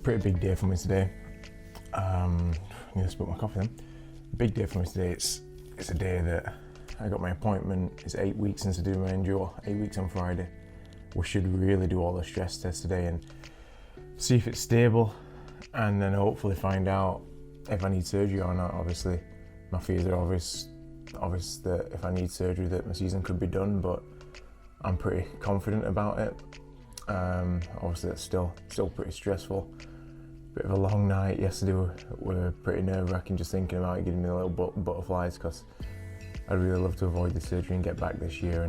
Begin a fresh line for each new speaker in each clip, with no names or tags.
pretty big day for me today. I need to spill my coffee then. Big day for me today. It's a day that I got my appointment. It's 8 weeks since I do my enduro. 8 weeks on Friday. We should really do all the stress tests today and see if it's stable, and then hopefully find out if I need surgery or not. Obviously, my fears are obvious that if I need surgery that my season could be done, but I'm pretty confident about it. Obviously it's still pretty stressful. Bit of a long night yesterday. Were pretty nerve-wracking just thinking about it, giving me a little butterflies, because I'd really love to avoid the surgery and get back this year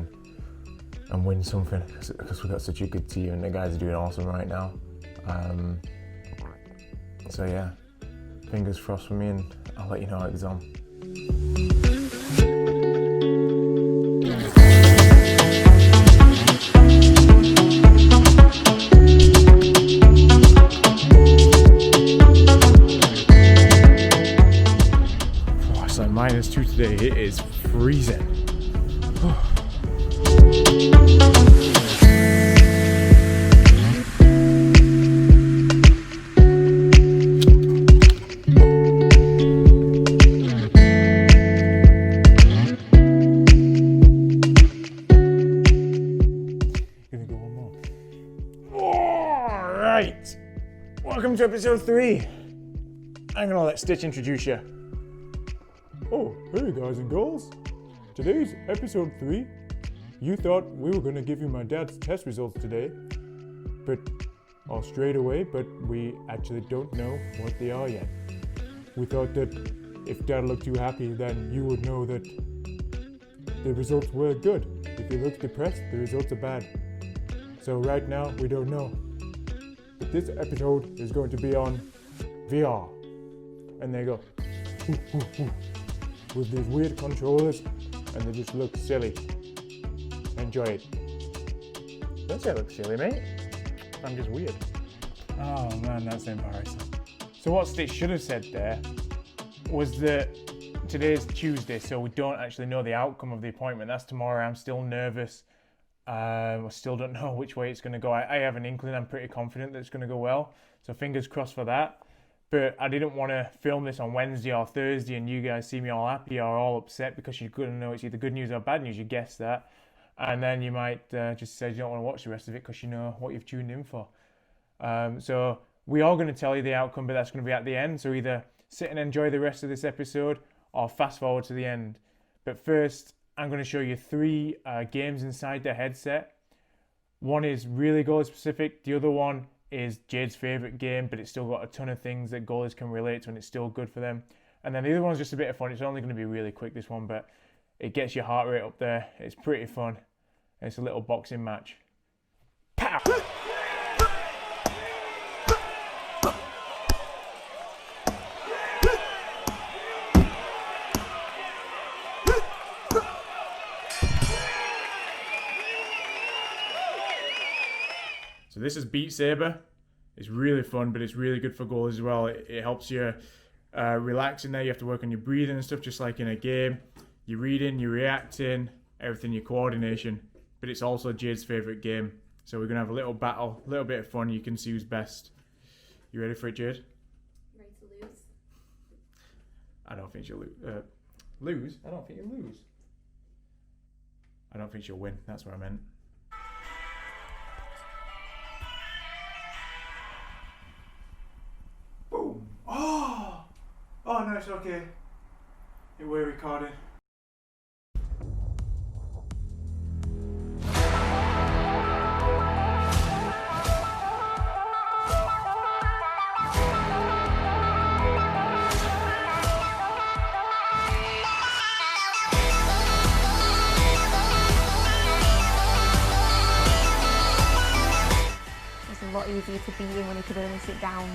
and win something, because we've got such a good team and the guys are doing awesome right now. So yeah, fingers crossed for me, and I'll let you know how it goes on. It's like -2 today. It is freezing. Alright, welcome to episode 3. I'm gonna let Stitch introduce you.
Oh, hey guys and girls. Today's episode 3. You thought we were gonna give you my dad's test results today, but straight away, but we actually don't know what they are yet. We thought that if Dad looked too happy, then you would know that the results were good. If he looks depressed, the results are bad. So right now, we don't know. But this episode is going to be on VR. And they go with these weird controllers, and they just look silly. Enjoy it.
Don't say I look silly, mate. I'm just weird.
Oh man, that's embarrassing.
So what Stitch should have said there was that today's Tuesday, so we don't actually know the outcome of the appointment. That's tomorrow. I'm still nervous. I still don't know which way it's going to go. I have an inkling. I'm pretty confident that it's going to go well. So fingers crossed for that. But I didn't want to film this on Wednesday or Thursday and you guys see me all happy or all upset, because you're going to know it's either good news or bad news. You guess that. And then you might just say you don't want to watch the rest of it because you know what you've tuned in for. So we are going to tell you the outcome, but that's going to be at the end. So either sit and enjoy the rest of this episode or fast forward to the end. But first, I'm going to show you 3 games inside the headset. One is really goalie specific. The other one is Jade's favourite game, but it's still got a ton of things that goalies can relate to and it's still good for them. And then the other one's just a bit of fun. It's only going to be really quick, this one, but it gets your heart rate up there. It's pretty fun. It's a little boxing match. Pow! So this is Beat Saber. It's really fun, but it's really good for goalies as well. It helps you relax in there. You have to work on your breathing and stuff, just like in a game. You're reading, you're reacting, everything, your coordination. But it's also Jade's favourite game. So we're going to have a little battle, a little bit of fun. You can see who's best. You ready for it, Jade?
Ready to lose?
I don't think she'll lose. Lose? I don't think you'll lose. I don't think she'll win. That's what I meant. Boom. Oh no, it's okay. We're recording.
It's a lot easier to beat him when he could only sit down.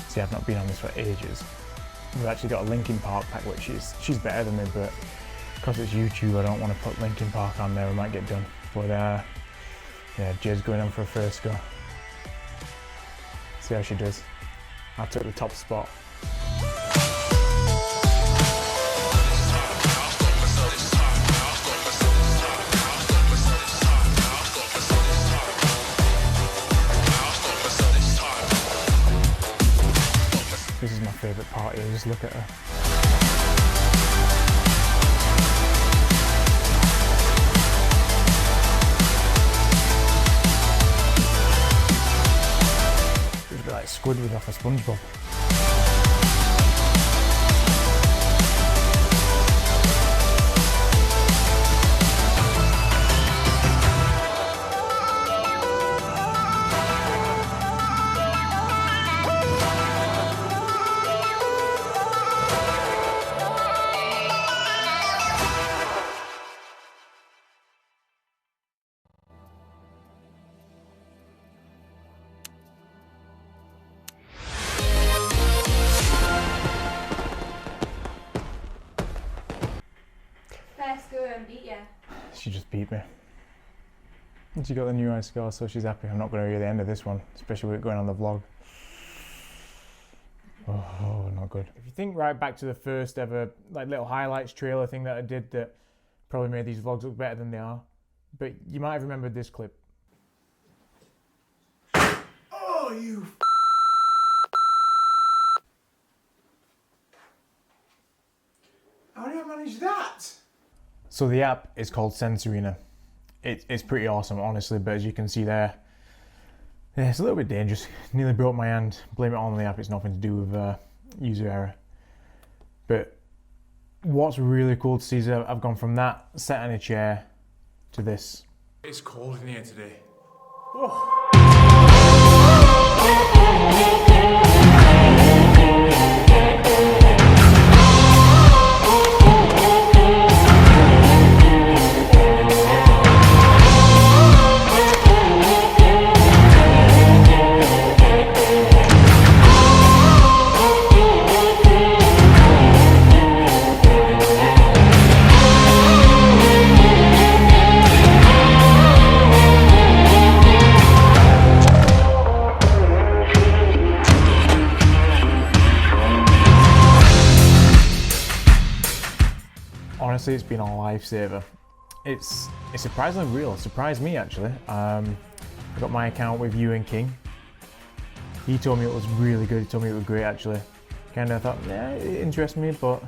See, I've not been on this for ages. We've actually got a Linkin Park pack, which she's better than me, but because it's YouTube, I don't want to put Linkin Park on there. We might get done. But yeah, Jade's going on for a first go. See how she does. I took the top spot. This is my favourite part here, just look at her. It's a bit like Squidward off a SpongeBob.
First go and beat you.
She just beat me. And she got the new high score, so she's happy. I'm not going to hear the end of this one, especially with it going on the vlog. Oh, not good. If you think right back to the first ever like little highlights trailer thing that I did that probably made these vlogs look better than they are, but you might have remembered this clip.
Oh, you. How do you manage that?
So the app is called Sensorina. It's pretty awesome, honestly, but as you can see there, yeah, it's a little bit dangerous. Nearly broke my hand. Blame it on the app, it's nothing to do with user error. But what's really cool to see is that I've gone from that, sat in a chair, to this.
It's cold in here today.
Honestly, it's been a lifesaver. It's surprisingly real. It surprised me actually. I got my account with you and King. He told me it was really good. He told me it was great actually. Kind of thought, yeah, it interests me, but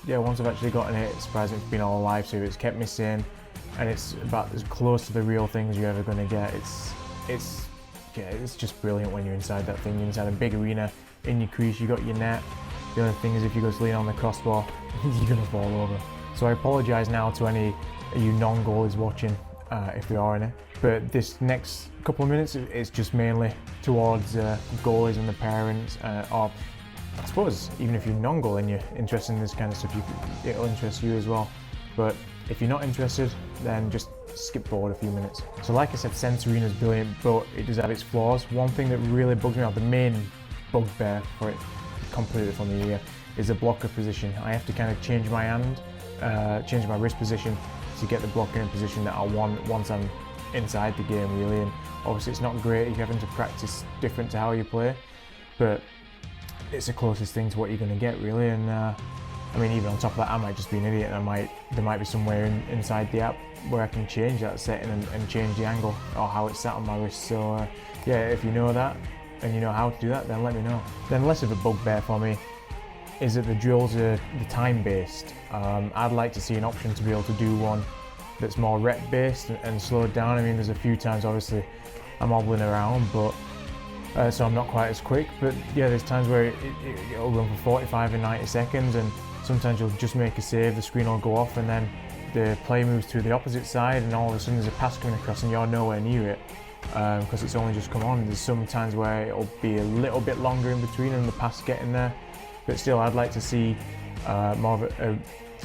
yeah, once I've actually gotten it, it's surprising. It's been a lifesaver. It's kept me sane, and it's about as close to the real things you're ever going to get. It's just brilliant when you're inside that thing. You're inside a big arena, in your crease, you got your net. The other thing is if you go to lean on the crossbar, you're going to fall over. So I apologise now to any of you non-goalies watching, if we are in it. But this next couple of minutes is just mainly towards goalies and the parents, or I suppose even if you're non-goal and you're interested in this kind of stuff, it'll interest you as well. But if you're not interested, then just skip forward a few minutes. So like I said, Sensorina is brilliant, but it does have its flaws. One thing that really bugs me out, the main bugbear for it completely from the ear, is the blocker position. I have to kind of change my hand, change my wrist position to get the blocker in position that I want once I'm inside the game really. And obviously it's not great if you're having to practice different to how you play, but it's the closest thing to what you're going to get really. And I mean, even on top of that, I might just be an idiot and there might be somewhere inside the app where I can change that setting and change the angle or how it's sat on my wrist. So yeah, if you know that and you know how to do that, then let me know. Then less of a bugbear for me is that the drills are the time based. I'd like to see an option to be able to do one that's more rep based and slowed down. I mean, there's a few times obviously I'm hobbling around, but so I'm not quite as quick, but yeah, there's times where it'll run for 45 and 90 seconds, and sometimes you'll just make a save, the screen will go off, and then the play moves to the opposite side, and all of a sudden there's a pass coming across and you're nowhere near it because it's only just come on. There's some times where it'll be a little bit longer in between and the pass getting there, but still I'd like to see more of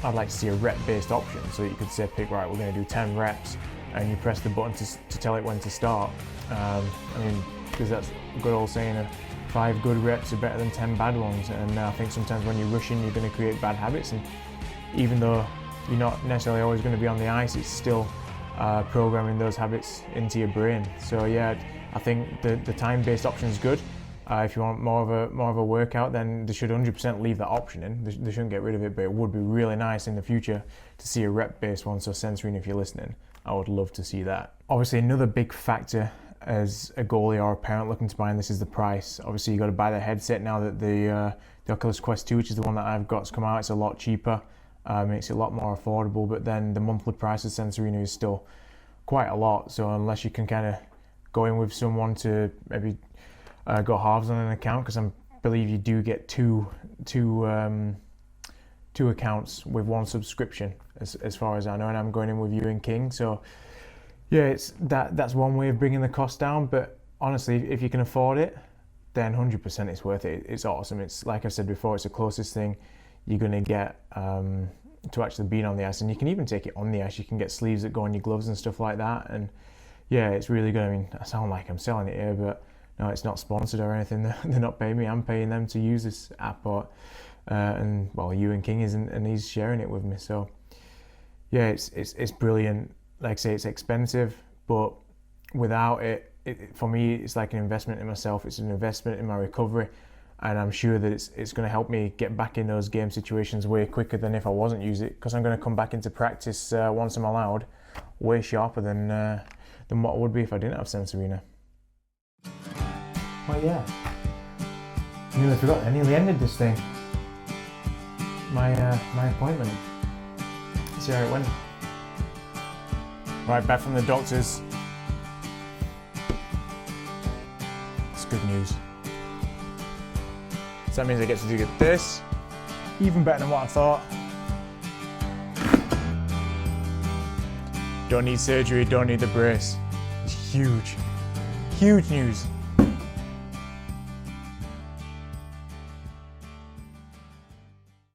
I'd like to see a rep-based option, so that you could say, pick, right, we're going to do 10 reps, and you press the button to tell it when to start. I mean, because that's a good old saying, 5 good reps are better than 10 bad ones, and I think sometimes when you're rushing, you're going to create bad habits, and even though you're not necessarily always going to be on the ice, it's still programming those habits into your brain. So yeah, I think the time-based option is good. If you want more of a workout, then they should 100% leave that option in. They shouldn't get rid of it, but it would be really nice in the future to see a rep-based one. So Sensorina, if you're listening, I would love to see that. Obviously, another big factor as a goalie or a parent looking to buy this is the price. Obviously, you got to buy the headset now that the Oculus Quest 2, which is the one that I've got, has come out. It's a lot cheaper, makes it a lot more affordable. But then the monthly price of Sensorina is still quite a lot. So unless you can kind of go in with someone to maybe go halves on an account, because I believe you do get two accounts with one subscription, as far as I know, and I'm going in with you and King. So yeah, that's one way of bringing the cost down. But honestly, if you can afford it, then 100% it's worth it. It's awesome. It's like I said before, it's the closest thing you're going to get to actually being on the ice, and you can even take it on the ice. You can get sleeves that go on your gloves and stuff like that, and yeah, it's really good. I mean, I sound like I'm selling it here, but no, it's not sponsored or anything. They're not paying me. I'm paying them to use this app, and well, you and King isn't, and he's sharing it with me. So yeah, it's brilliant. Like I say, it's expensive, but without it, for me, it's like an investment in myself. It's an investment in my recovery, and I'm sure that it's going to help me get back in those game situations way quicker than if I wasn't using it, because I'm going to come back into practice once I'm allowed, way sharper than what I would be if I didn't have Sensorina. Well, yeah, I nearly forgot. I nearly ended this thing. My appointment. See how it went. Right, back from the doctors. It's good news. So that means I get to do this. Even better than what I thought. Don't need surgery, don't need the brace. It's huge. Huge news.